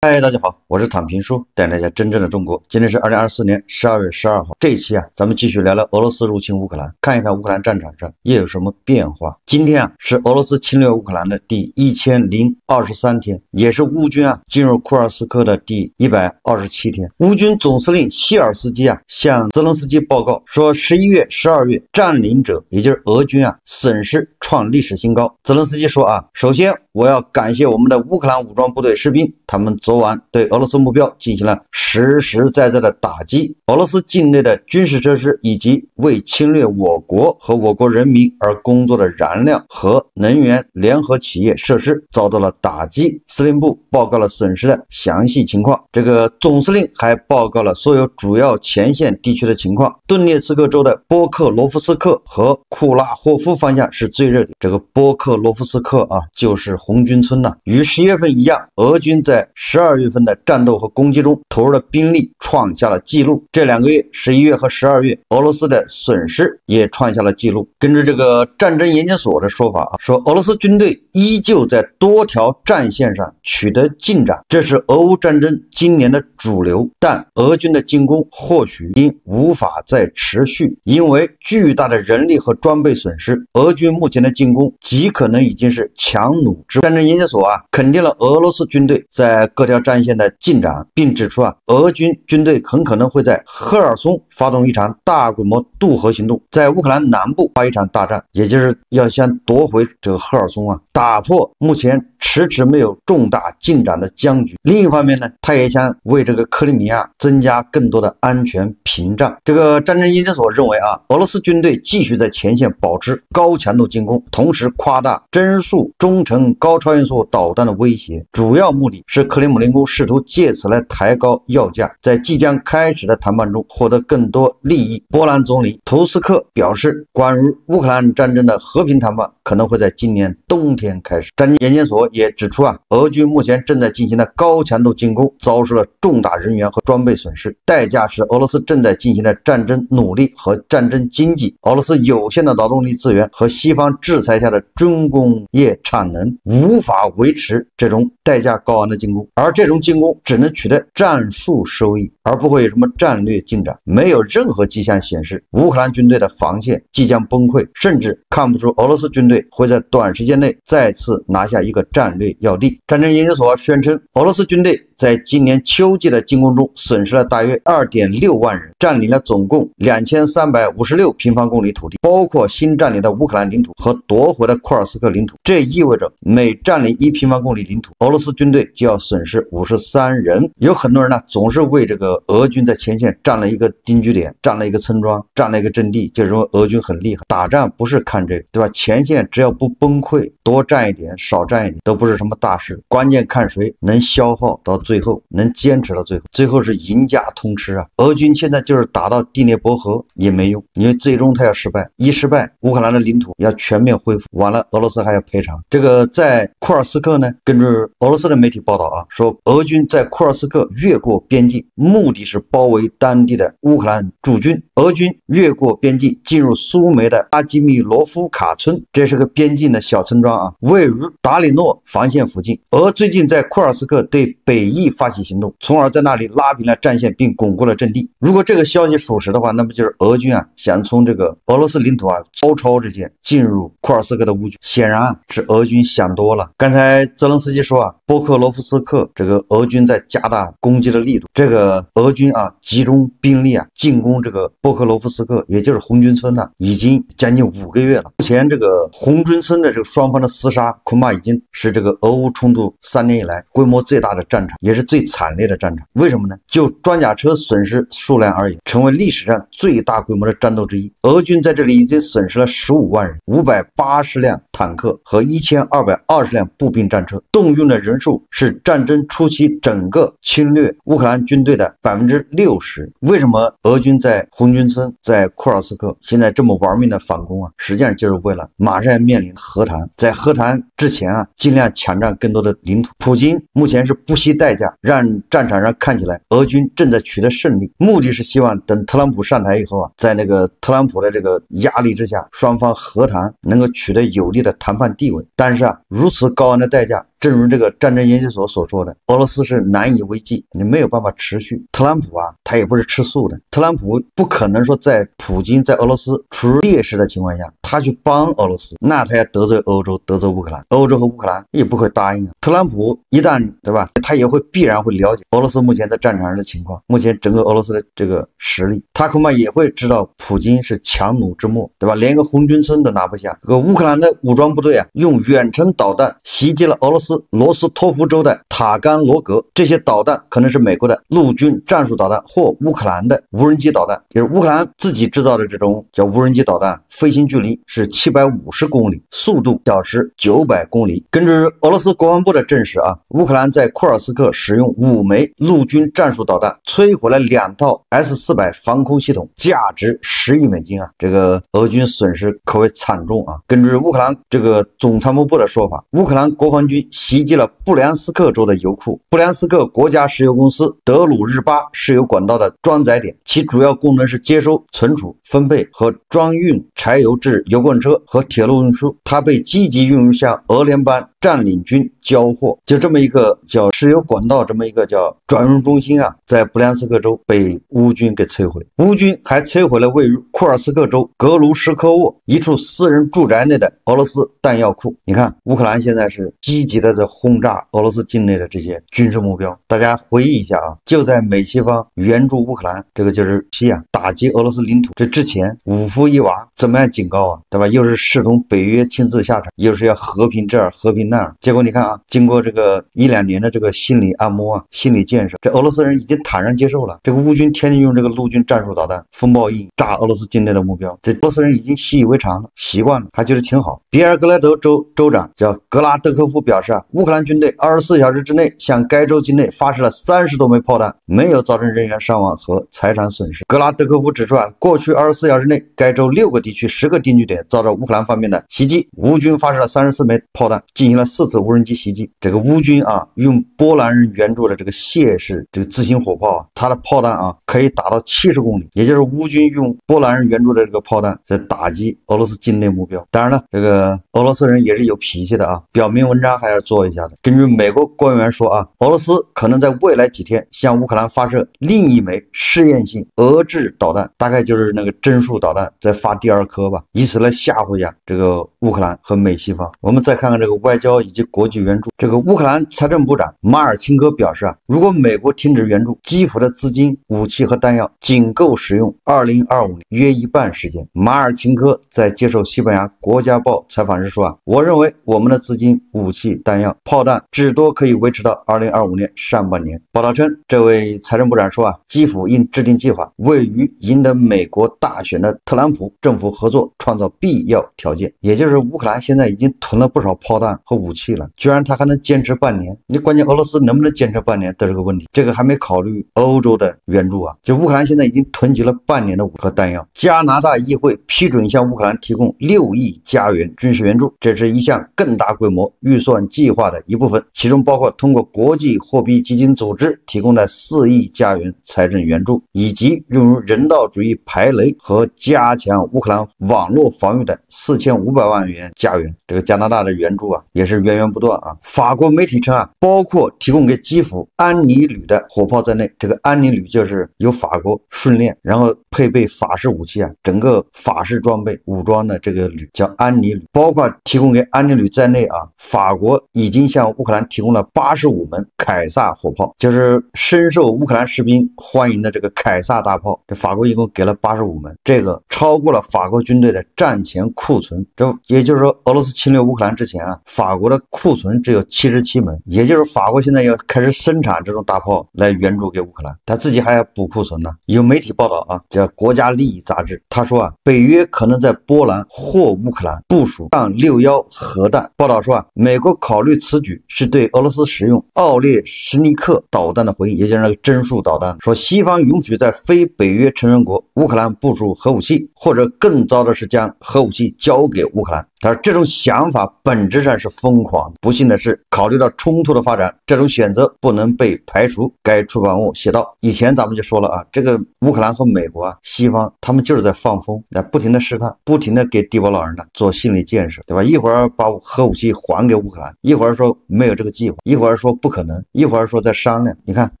嗨，大家好，我是躺平叔，带大家真正的中国。今天是2024年12月12号，这一期咱们继续聊聊俄罗斯入侵乌克兰，看一看乌克兰战场上又有什么变化。今天是俄罗斯侵略乌克兰的第1023天，也是乌军进入库尔斯克的第127天。乌军总司令希尔斯基向泽连斯基报告说，11月、12月占领者，也就是俄军损失创历史新高。泽连斯基说首先我要感谢我们的乌克兰武装部队士兵，他们昨晚对俄罗斯目标进行了实实在在的打击。俄罗斯境内的军事设施以及为侵略我国和我国人民而工作的燃料和能源联合企业设施遭到了打击。司令部报告了损失的详细情况。这个总司令还报告了所有主要前线地区的情况。顿涅茨克州的波克罗夫斯克和库拉霍夫方向是最热点。这个波克罗夫斯克就是红军村与11月份一样，俄军在12月份的战斗和攻击中投入的兵力创下了纪录。这2个月11月和12月俄罗斯的损失也创下了纪录。根据这个战争研究所的说法说俄罗斯军队依旧在多条战线上取得进展，这是俄乌战争今年的主流。但俄军的进攻或许因无法再持续，因为巨大的人力和装备损失，俄军目前的进攻极可能已经是强弩之末。战争研究所肯定了俄罗斯军队在各条战线的进展，并指出俄军军队很可能会在赫尔松发动一场大规模渡河行动，在乌克兰南部发一场大战，也就是要先夺回这个赫尔松打破目前迟迟没有重大进展的僵局。另一方面呢，他也想为这个克里米亚增加更多的安全屏障。这个战争研究所认为俄罗斯军队继续在前线保持高强度进攻，同时夸大帧数中程高超音速导弹的威胁，主要目的是克里姆林宫试图借此来抬高要价，在即将开始的谈判中获得更多利益。波兰总理图斯克表示，关于乌克兰战争的和平谈判可能会在今年冬天开始。战争研究所也指出俄军目前正在进行的高强度进攻遭受了重大人员和装备损失，代价是俄罗斯正在进行的战争努力和战争经济。俄罗斯有限的劳动力资源和西方制裁下的军工业产能无法维持这种代价高昂的进攻，而这种进攻只能取得战术收益，而不会有什么战略进展。没有任何迹象显示乌克兰军队的防线即将崩溃，甚至看不出俄罗斯军队会在短时间内再次拿下一个战略要地。战争研究所宣称，俄罗斯军队在今年秋季的进攻中损失了大约 2.6 万人，占领了总共2356平方公里土地，包括新占领的乌克兰领土和夺回的库尔斯克领土。这意味着每占领1平方公里领土，俄罗斯军队就要损失53人。有很多人总是为这个俄军在前线占了一个定居点，占了一个村庄，占了一个阵地，就认为俄军很厉害。打仗不是看这个，对吧？前线只要不崩溃，多占一点少占一点都不是什么大事，关键看谁能消耗到最后，能坚持到最后，最后是赢家通吃俄军现在就是打到第聂伯河也没用，因为最终他要失败，一失败乌克兰的领土要全面恢复，完了俄罗斯还要赔偿。这个在库尔斯克呢，根据俄罗斯的媒体报道说俄军在库尔斯克越过边境，目的是包围当地的乌克兰驻军。俄军越过边境进入苏梅的阿基米罗夫卡村，这是个边境的小村庄位于达里诺防线附近。俄最近在库尔斯克对北翼发起行动，从而在那里拉平了战线并巩固了阵地。如果这个消息属实的话，那么就是俄军想从这个俄罗斯领土包抄这些进入库尔斯克的乌军，显然是俄军想多了。刚才泽连斯基说波克罗夫斯克这个俄军在加大攻击的力度，这个俄军集中兵力进攻这个波克罗夫斯克，也就是红军村已经将近5个月了。目前这个红军村的这个双方的厮杀恐怕已经是这个俄乌冲突3年以来规模最大的战场，也是最惨烈的战场。为什么呢？就装甲车损失数量而言，成为历史上最大规模的战斗之一。俄军在这里已经损失了15万人，580辆坦克和1220辆步兵战车，动用的人数是战争初期整个侵略乌克兰军队的60%。为什么俄军在红军村在库尔斯克现在这么玩命的反攻实际上就是为了马上要面临和谈，在和谈之前尽量抢占更多的领土。普京目前是不惜代价让战场上看起来俄军正在取得胜利，目的是希望等特朗普上台以后在那个特朗普的这个压力之下，双方和谈能够取得有利的谈判地位。但是如此高昂的代价正如这个战争研究所所说的，俄罗斯是难以为继，你没有办法持续。特朗普啊，他也不是吃素的，特朗普不可能说在普京在俄罗斯处于劣势的情况下，他去帮俄罗斯，那他要得罪欧洲，得罪乌克兰，欧洲和乌克兰也不会答应啊。特朗普一旦对吧，他也会必然会了解俄罗斯目前在战场上的情况，目前整个俄罗斯的这个实力，他恐怕也会知道普京是强弩之末，对吧？连个红军村都拿不下。这个乌克兰的武装部队啊，用远程导弹袭击了俄罗斯罗斯托夫州的塔甘罗格，这些导弹可能是美国的陆军战术导弹或乌克兰的无人机导弹，就是乌克兰自己制造的这种叫无人机导弹，飞行距离是750公里，速度小时900公里。根据俄罗斯国防部的证实啊，乌克兰在库尔斯克使用5枚陆军战术导弹，摧毁了2套 S-400防空系统，价值10亿美金啊！这个俄军损失可谓惨重啊！根据乌克兰这个总参谋部的说法，乌克兰国防军袭击了布良斯克州的油库，布良斯克国家石油公司德鲁日巴石油管道的装载点，其主要功能是接收、存储、分配和装运柴油至油罐车和铁路运输，它被积极运用向俄联邦占领军交货。就这么一个叫石油管道，这么一个叫转运中心啊，在布良斯克州被乌军给摧毁。乌军还摧毁了位于库尔斯克州格卢什科沃一处私人住宅内的俄罗斯弹药库。你看，乌克兰现在是积极的在轰炸俄罗斯境内的这些军事目标。大家回忆一下啊，就在美西方援助乌克兰，这个就是打击俄罗斯领土这之前，五夫一娃怎么样警告啊，对吧？又是视同北约亲自下场，又是要和平这儿和平那儿。结果你看啊，经过这个1-2年的这个心理按摩啊，心理建设，这俄罗斯人已经坦然接受了。这个乌军天天用这个陆军战术导弹风暴翼炸俄罗斯境内的目标，这俄罗斯人已经习以为常了，习惯了，还觉得挺好。比尔格莱德州州长叫格拉德科夫表示啊，乌克兰军队24小时之内向该州境内发射了30多枚炮弹，没有造成人员伤亡和财产损失。格拉德科夫指出啊，过去24小时内，该州6个地区10个定居点遭到乌克兰方面的袭击，乌军发射了34枚炮弹，进行了4次无人机袭击。这个乌军啊，用波兰人援助的这个谢式这个自行火炮啊，它的炮弹啊可以打到70公里，也就是乌军用波兰人援助的这个炮弹在打击俄罗斯境内目标。当然了，这个俄罗斯人也是有脾气的啊，表明文章还要做一下的。根据美国官员说啊，俄罗斯可能在未来几天向乌克兰发射另一枚试验性俄制导弹，大概就是那个针数导弹再发第2颗吧，以此来吓唬一下这个乌克兰和美西方。我们再看看这个外交以及国际援助。这个乌克兰财政部长马尔钦科表示啊，如果美国停止援助，基辅的资金、武器和弹药仅够使用2025年约一半时间。马尔钦科在接受西班牙国家报采访时说啊，我认为我们的资金、武器、弹药、炮弹至多可以维持到2025年上半年。报道称，这位财政部长说啊，基辅应制定计划，为与赢得美国大选的特朗普政府合作创造必要条件。也就是乌克兰现在已经囤了不少炮弹和武器了，居然他还能坚持半年。你关键俄罗斯能不能坚持半年都是个问题，这个还没考虑欧洲的援助啊。就乌克兰现在已经囤积了半年的武器和弹药。加拿大议会批准向乌克兰提供6亿加元军事援助，这是一项更大规模预算计划的一部分，其中包括通过国际货币基金组织提供的4亿加元财政援助，以及用于人道主义排雷和加强乌克兰网络防御的4500万元加元。这个加拿大的援助啊也是源源不断啊。法国媒体称啊，包括提供给基辅安妮旅的火炮在内，这个安妮旅就是由法国训练，然后配备法式武器啊，整个法式装备武装的这个旅叫安妮旅，包括提供给安妮旅在内啊，法国已经向乌克兰提供了85门凯撒火炮，就是深受乌克兰士兵欢迎的这个凯撒大炮。这法国一共给了85门，这个超过了法国军队的战前库存。这也就是说，俄罗斯侵略乌克兰之前啊，法国的库存只有77门，也就是法国现在要开始生产这种大炮来援助给乌克兰，他自己还要补库存呢。有媒体报道啊，叫《国家利益》杂志，他说啊，北约可能在波兰或乌克兰部署上61核弹。报道说啊，美国考虑此举是对俄罗斯使用奥列什尼克导弹的回应，也就是那个针数导弹。说西方允许在非北约成员国乌克兰部署核武器，或者更糟的是将核武器交给乌克兰。但是这种想法本质上是疯狂。不幸的是，考虑到冲突的发展，这种选择不能被排除。该出版物写道，以前咱们就说了啊，这个乌克兰和美国啊，西方他们就是在放风，不停的试探，不停的给地堡老人呢做心理建设，对吧？一会儿把核武器还给乌克兰，一会儿说没有这个计划，一会儿说不可能，一会儿说在商量。你看，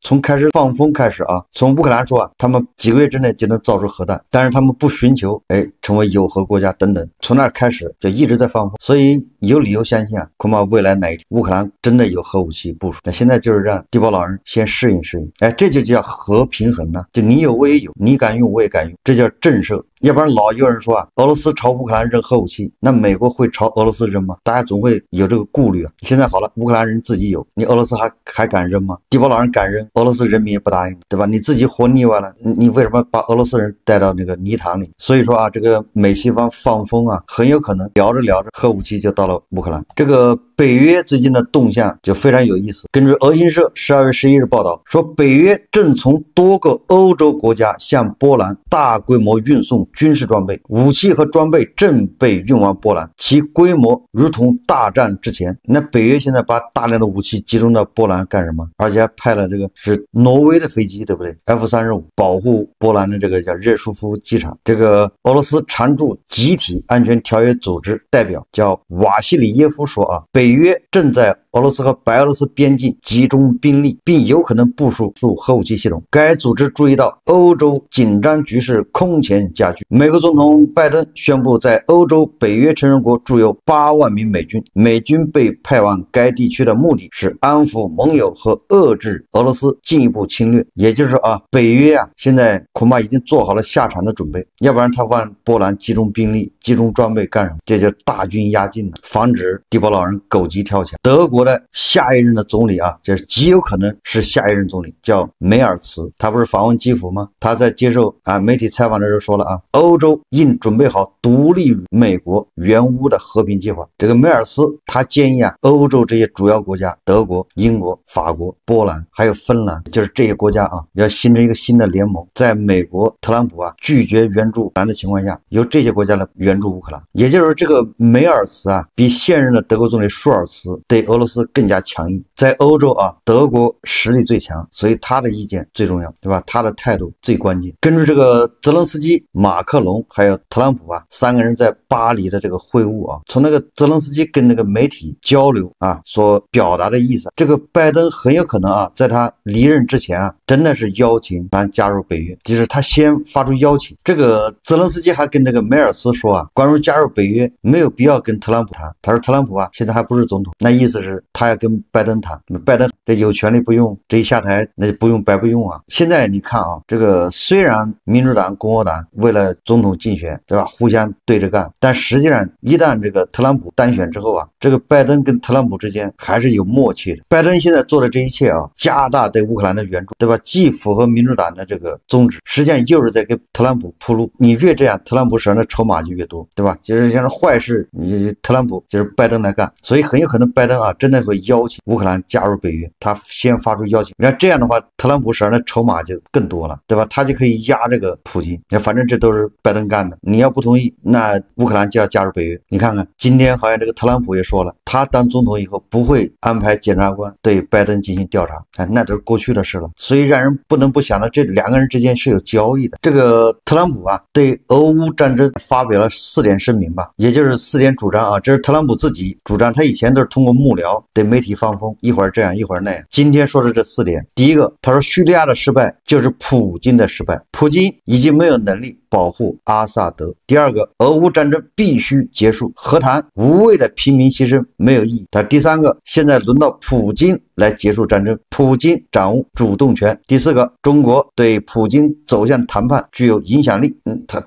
从开始放风开始啊，从乌克兰说啊，他们几个月之内就能造出核弹，但是他们不寻求成为有核国家等等，从那开始就一直在放风，所以有理由相信啊，恐怕未来哪一天乌克兰真的有核武器部署。那现在就是让地堡老人先适应适应，这就叫核平衡呢，就你有我也有，你敢用我也敢用，这叫震慑。要不然老有人说啊，俄罗斯朝乌克兰扔核武器，那美国会朝俄罗斯扔吗？大家总会有这个顾虑啊。现在好了，乌克兰人自己有，你俄罗斯还敢扔吗？地堡老人敢扔，俄罗斯人民也不答应，对吧？你自己活腻歪了，你为什么把俄罗斯人带到那个泥潭里？所以说啊，这个美西方放风啊，很有可能聊着聊着，核武器就到了乌克兰。这个北约最近的动向就非常有意思。根据俄新社12月11日报道说，北约正从多个欧洲国家向波兰大规模运送军事装备，武器和装备正被运往波兰，其规模如同大战之前。那北约现在把大量的武器集中到波兰干什么？而且还派了这个是挪威的飞机，对不对？ F-35保护波兰的这个叫热舒夫机场。这个俄罗斯常驻集体安全条约组织代表叫瓦西里耶夫说啊，北约正在俄罗斯和白俄罗斯边境集中兵力，并有可能部署核武器系统。该组织注意到欧洲紧张局势空前加剧。美国总统拜登宣布，在欧洲北约成员国驻有8万名美军，美军被派往该地区的目的是安抚盟友和遏制俄罗斯进一步侵略。也就是说啊，北约啊现在恐怕已经做好了下场的准备，要不然他往波兰集中兵力、集中装备干什么？这就大军压境了，防止地堡老人狗急跳墙。德国的下一任的总理啊，这极有可能是下一任总理，叫梅尔茨。他不是访问基辅吗？他在接受媒体采访的时候说了啊，欧洲应准备好独立于美国援乌的和平计划。这个梅尔斯他建议啊，欧洲这些主要国家，德国、英国、法国、波兰还有芬兰，就是这些国家啊，要形成一个新的联盟，在美国特朗普啊拒绝援助乌克兰的情况下，由这些国家来援助乌克兰。也就是这个梅尔茨啊，比现任的德国总理舒尔茨对俄罗斯更加强硬。在欧洲啊，德国实力最强，所以他的意见最重要，对吧？他的态度最关键。根据这个泽伦斯基、马克龙还有特朗普啊3个人在巴黎的这个会晤啊，从那个泽伦斯基跟那个媒体交流啊所表达的意思，这个拜登很有可能啊，在他离任之前啊，真的是邀请咱加入北约，就是他先发出邀请。这个泽伦斯基还跟这个梅尔斯说啊，关于加入北约没有必要跟特朗普谈，他说特朗普啊现在还不是总统，那意思是他要跟拜登谈，拜登这有权利不用，这一下台那就不用白不用啊。现在你看啊，这个虽然民主党、共和党为了总统竞选，对吧，互相对着干，但实际上一旦这个特朗普单选之后啊，这个拜登跟特朗普之间还是有默契的。拜登现在做的这一切啊，加大对乌克兰的援助，对吧，既符合民主党的这个宗旨，实际上又是在给特朗普铺路。你越这样，特朗普手上的筹码就越多，对吧？就是像是坏事，你特朗普就是拜登来干，所以很有可能拜登啊真的会邀请乌克兰加入北约，他先发出邀请，那这样的话，特朗普手上的筹码就更多了，对吧？他就可以压这个普京，反正这都是拜登干的，你要不同意，那乌克兰就要加入北约。你看看今天好像这个特朗普也说了，他当总统以后不会安排检察官对拜登进行调查，那都是过去的事了。所以让人不能不想到这2个人之间是有交易的。这个特朗普啊对俄乌战争发表了4点声明吧，也就是4点主张啊，这是特朗普自己主张，他以前都是通过幕僚对媒体放风，一会儿这样一会儿那样。今天说的这4点，第一个，他说叙利亚的失败就是普京的失败，普京已经没有能力保护阿萨德。第二个，俄乌战争必须结束，和谈无谓的平民牺牲没有意义。第三个，现在轮到普京来结束战争，普京掌握主动权。第四个，中国对普京走向谈判具有影响力。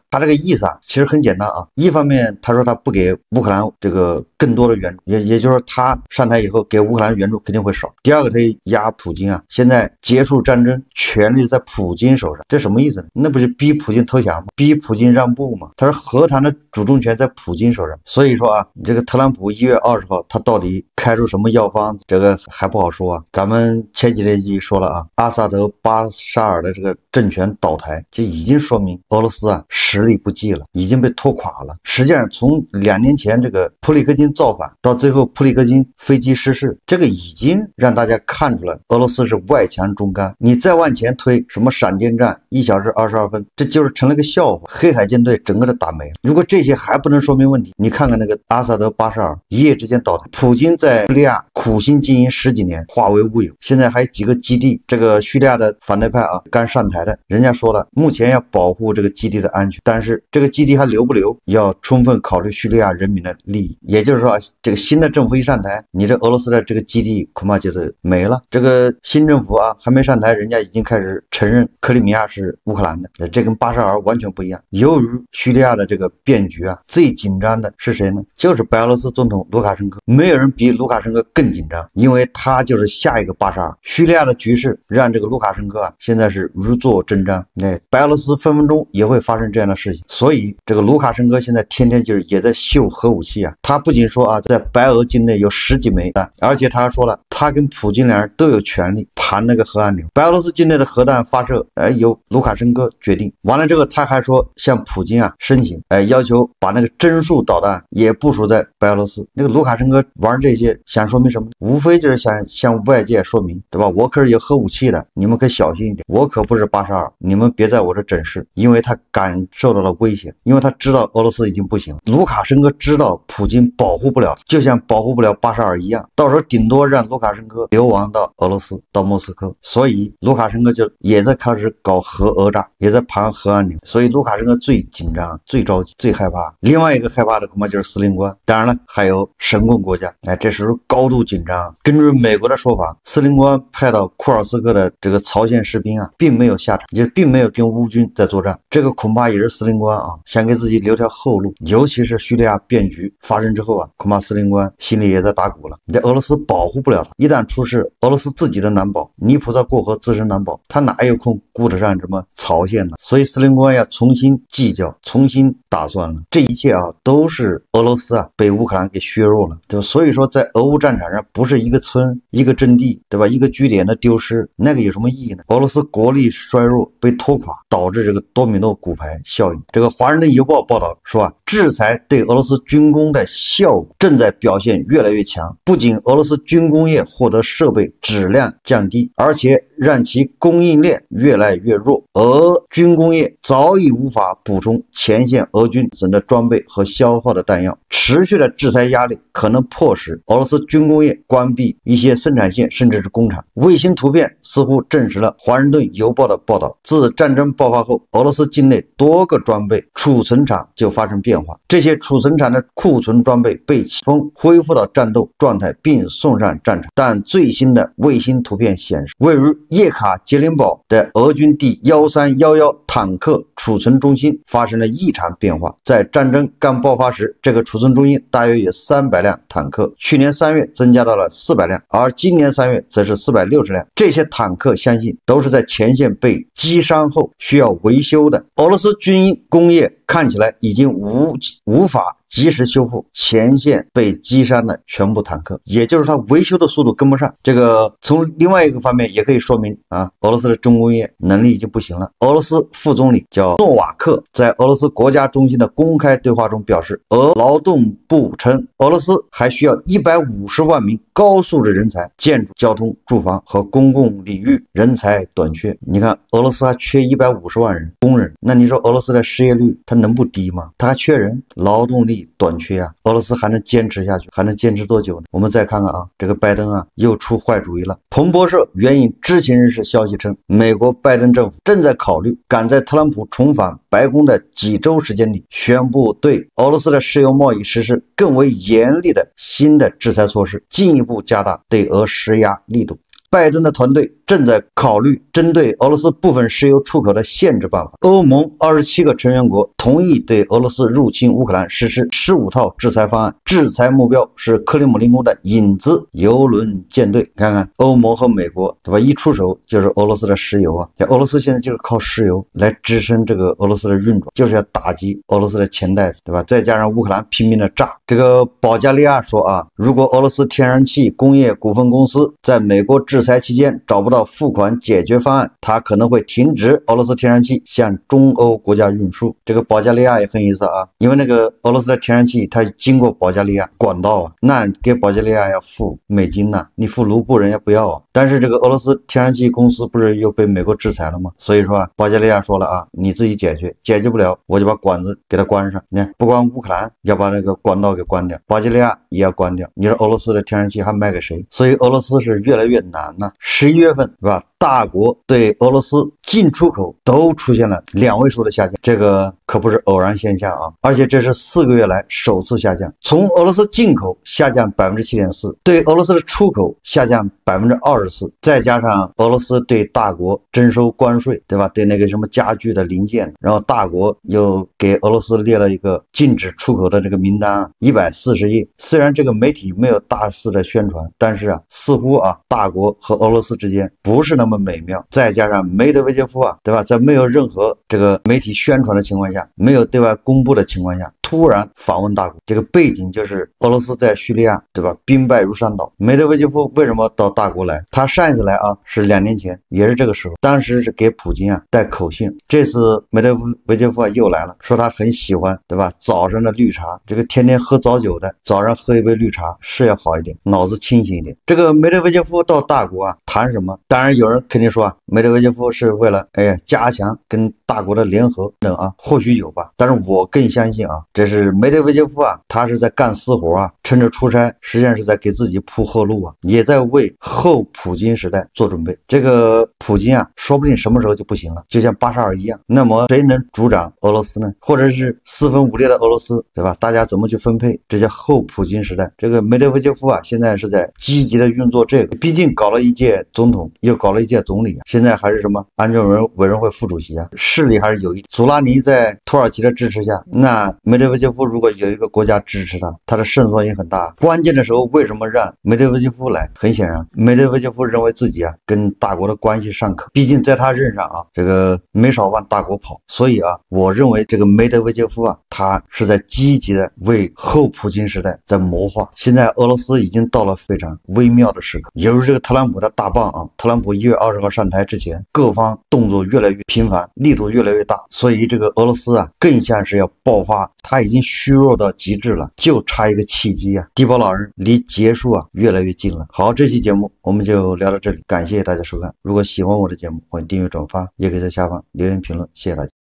他这个意思啊，其实很简单啊。一方面，他说他不给乌克兰这个更多的援助，也就是说他上台以后给乌克兰援助肯定会少。第二个，他压普京啊，现在结束战争权力在普京手上，这什么意思呢？那不是逼普京投降吗？逼普京让步嘛。他说和谈的主动权在普京手上，所以说啊，这个特朗普1月20号他到底开出什么药方子，这个还不好说啊。咱们前几天已经说了啊，阿萨德巴沙尔的这个政权倒台，就已经说明俄罗斯啊实力不济了，已经被拖垮了。实际上从2年前这个普里戈金造反到最后普里戈金飞机失事，这个已经让大家看出来俄罗斯是外强中干。你再往前推，什么闪电战1小时22分，这就是成了个笑话，黑海舰队整个的打没了。如果这些还不能说明问题，你看看那个阿萨德巴沙尔一夜之间倒台，普京在叙利亚苦心经营10几年，化为乌有。现在还有几个基地，这个叙利亚的反对派啊刚上台的，人家说了，目前要保护这个基地的安全，但是这个基地还留不留，要充分考虑叙利亚人民的利益。也就是说，这个新的政府一上台，你这俄罗斯的这个基地恐怕就是没了。这个新政府啊还没上台，人家已经开始承认克里米亚是乌克兰的，这跟巴沙尔完全不一样。由于叙利亚的这个变局啊，最紧张的是谁呢？就是白俄罗斯总统卢卡申科，没有人比卢卡申科更紧张，因为他就是下一个巴沙尔。叙利亚的局势让这个卢卡申科啊现在是如坐针毡，白俄罗斯分分钟也会发生这样的事情。所以这个卢卡申科现在天天就是也在秀核武器啊，他不仅说啊在白俄境内有10几枚弹，而且他还说了，他跟普京两人都有权利盘那个核按钮。白俄罗斯境内的核弹发射由卢卡申科决定。完了之后他还说向普京啊申请要求把那个针数导弹也部署在白俄罗斯。那个卢卡申科玩这些想说明什么？无非就是想向外界说明，对吧？我可是有核武器的，你们可小心一点，我可不是巴沙尔，你们别在我这整事。因为他感受到了危险，因为他知道俄罗斯已经不行了。卢卡申科知道普京保护不了，就像保护不了巴沙尔一样，到时候顶多让卢卡申科流亡到俄罗斯，到莫斯科。所以卢卡申科就也在开始搞核讹诈，也在盘核按钮。所以卢卡申科最紧张、最着急、最害怕。另外一个害怕的恐怕就是司令官，当然了，还有神棍国家。这时候高度紧张。根据美国的说法，司令官派到库尔斯克的这个朝鲜士兵啊，并没有下场，也并没有跟乌军在作战。这个恐怕也是司令官啊想给自己留条后路，尤其是叙利亚变局发生之后啊，恐怕司令官心里也在打鼓了。你俄罗斯保护不了他，一旦出事，俄罗斯自己的难保，泥菩萨过河自身难保，他哪有空顾得上什么朝鲜呢？所以司令官要重新计较，重新打算了。这一切啊，都是俄罗斯啊被乌克兰给削弱了，对吧？所以说在俄乌战场上，不是一个村一个阵地，对吧？一个据点的丢失，那个有什么意义呢？俄罗斯国力衰弱被拖垮，导致这个多米诺骨牌效应。这个华盛顿邮报报道说啊，制裁对俄罗斯军工的效果正在表现越来越强，不仅俄罗斯军工业获得设备质量降低，而且让其供应链越来越弱。俄军工业早已无法补充前线俄军省的装备和消耗的弹药，持续的制裁压力可能迫使俄罗斯军工业关闭一些生产线甚至是工厂。卫星图片似乎证实了华盛顿邮报的报道，自战争爆发后，俄罗斯境内多个装备储存厂就发生变化，这些储存厂的库存装备被启封恢复到战斗状态并送上战场。但最新的卫星图片显示，位于叶卡捷琳堡的俄军第1311坦克储存中心发生了异常变化。在战争刚爆发时，这个储存中心大约有300辆坦克，去年3月增加到了400辆，而今年3月则是460辆。这些坦克相信都是在前线被击伤后需要维修的。俄罗斯军工业看起来已经无法及时修复前线被击伤的全部坦克，也就是它维修的速度跟不上。这个从另外一个方面也可以说明啊，俄罗斯的重工业能力已经不行了。俄罗斯副总理叫诺瓦克在俄罗斯国家中心的公开对话中表示，俄劳动部称俄罗斯还需要150万名高素质人才，建筑、交通、住房和公共领域人才短缺。你看俄罗斯还缺150万人工人，那你说俄罗斯的失业率它能不低吗？它还缺人，劳动力短缺啊，俄罗斯还能坚持下去，还能坚持多久呢？我们再看看啊，这个拜登啊又出坏主意了。彭博社援引知情人士消息称，美国拜登政府正在考虑赶在特朗普重返白宫的几周时间里，宣布对俄罗斯的石油贸易实施更为严厉的新的制裁措施，进一步加大对俄施压力度。拜登的团队正在考虑针对俄罗斯部分石油出口的限制办法。欧盟27个成员国同意对俄罗斯入侵乌克兰实施15套制裁方案，制裁目标是克里姆林宫的影子油轮舰队。看看欧盟和美国，对吧？一出手就是俄罗斯的石油啊，俄罗斯现在就是靠石油来支撑这个俄罗斯的运转，就是要打击俄罗斯的钱袋子，对吧？再加上乌克兰拼命的炸。这个保加利亚说啊，如果俄罗斯天然气工业股份公司在美国制裁期间找不到付款解决方案，它可能会停止俄罗斯天然气向中欧国家运输。这个保加利亚也很有意思啊，因为那个俄罗斯的天然气它经过保加利亚管道啊，那给保加利亚要付美金呐，你付卢布人家不要啊。但是这个俄罗斯天然气公司不是又被美国制裁了吗？所以说啊，保加利亚说了啊，你自己解决不了，我就把管子给它关上。你看，不光乌克兰要把那个管道给关掉，保加利亚也要关掉。你说俄罗斯的天然气还卖给谁？所以俄罗斯是越来越难了。11月份是吧？大国对俄罗斯进出口都出现了2位数的下降，这个可不是偶然现象啊！而且这是4个月来首次下降。从俄罗斯进口下降 7.4%， 对俄罗斯的出口下降 24%， 再加上俄罗斯对大国征收关税，对吧？对那个什么家具的零件，然后大国又给俄罗斯列了一个禁止出口的这个名单，140页。虽然这个媒体没有大肆的宣传，但是啊，似乎啊，大国和俄罗斯之间不是那么美妙。再加上梅德韦杰夫啊，对吧？在没有任何这个媒体宣传的情况下，没有对外公布的情况下，突然访问大国，这个背景就是俄罗斯在叙利亚，对吧？兵败如山倒。梅德韦杰夫为什么到大国来？他上一次来啊是2年前，也是这个时候，当时是给普京啊带口信。这次梅德韦杰夫啊又来了，说他很喜欢，对吧？早上的绿茶，这个天天喝早酒的，早上喝一杯绿茶是要好一点，脑子清醒一点。这个梅德韦杰夫到大国啊谈什么？当然有人肯定说啊，梅德韦杰夫是为了加强跟大国的联合等啊，或许有吧。但是我更相信啊，这是梅德韦杰夫啊，他是在干私活啊，趁着出差，实际上是在给自己铺后路啊，也在为后普京时代做准备。这个普京啊，说不定什么时候就不行了，就像巴沙尔一样。那么谁能主掌俄罗斯呢？或者是4分5裂的俄罗斯，对吧？大家怎么去分配？这叫后普京时代。这个梅德韦杰夫啊，现在是在积极的运作这个，毕竟搞了一届总统，又搞了一届总理啊，现在还是什么安全委员会副主席啊，势力还是有一点。祖拉尼在土耳其的支持下，那梅德韦杰夫如果有一个国家支持他，他的胜算也很大。关键的时候为什么让梅德韦杰夫来？很显然，梅德韦杰夫认为自己啊跟大国的关系尚可，毕竟在他任上啊，这个没少往大国跑。所以啊，我认为这个梅德韦杰夫啊，他是在积极的为后普京时代在谋划。现在俄罗斯已经到了非常微妙的时刻，由于这个特朗普的大棒啊，特朗普1月20号上台之前，各方动作越来越频繁，力度越来越大，所以这个俄罗斯啊，更像是要爆发，他已经虚弱到极致了，就差一个契机啊！低保老人离结束啊越来越近了。好，这期节目我们就聊到这里，感谢大家收看。如果喜欢我的节目，欢迎订阅转发，也可以在下方留言评论，谢谢大家。